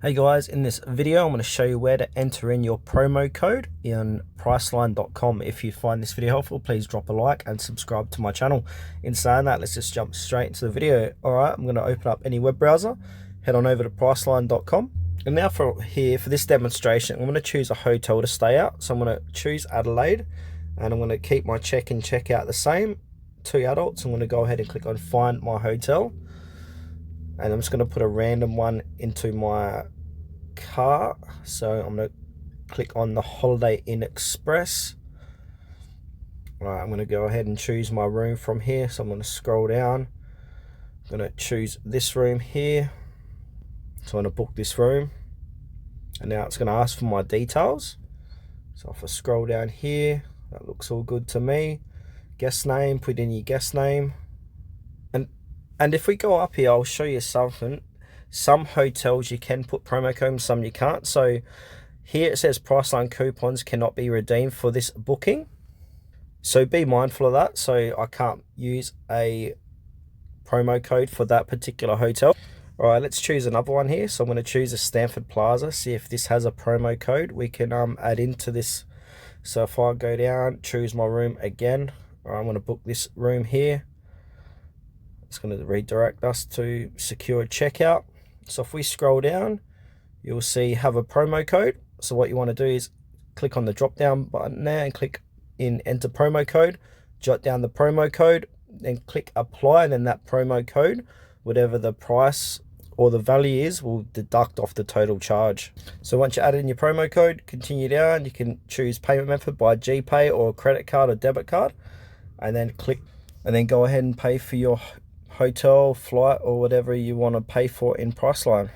Hey guys, in this video I'm going to show you where to enter in your promo code in Priceline.com. If you find this video helpful, please drop a like and subscribe to my channel. In saying that, let's just jump straight into the video. Alright, I'm going to open up any web browser, head on over to Priceline.com. And now for this demonstration, I'm going to choose a hotel to stay at. So I'm going to choose Adelaide, and I'm going to keep my check in check out the same, 2 adults. I'm going to go ahead and click on find my hotel. And I'm just going to put a random one into my car. So I'm going to click on the Holiday Inn Express. Right, I'm going to go ahead and choose my room from here. So I'm going to scroll down. I'm going to choose this room here. So I'm going to book this room. And now it's going to ask for my details. So if I scroll down here, that looks all good to me. Guest name, put in your guest name. And if we go up here, I'll show you something. Some hotels you can put promo codes, some you can't. So here it says Priceline coupons cannot be redeemed for this booking. So be mindful of that. So I can't use a promo code for that particular hotel. All right, let's choose another one here. So I'm going to choose a Stanford Plaza, see if this has a promo code we can add into this. So if I go down, choose my room again, I'm going to book this room here. It's going to redirect us to secure checkout. So if we scroll down, you'll see have a promo code. So what you want to do is click on the drop down button there and click in enter promo code, jot down the promo code, then click apply, and then that promo code, whatever the price or the value is, will deduct off the total charge. So once you add in your promo code, continue down, you can choose payment method by GPay or credit card or debit card, and then go ahead and pay for your hotel, flight, or whatever you want to pay for in Priceline.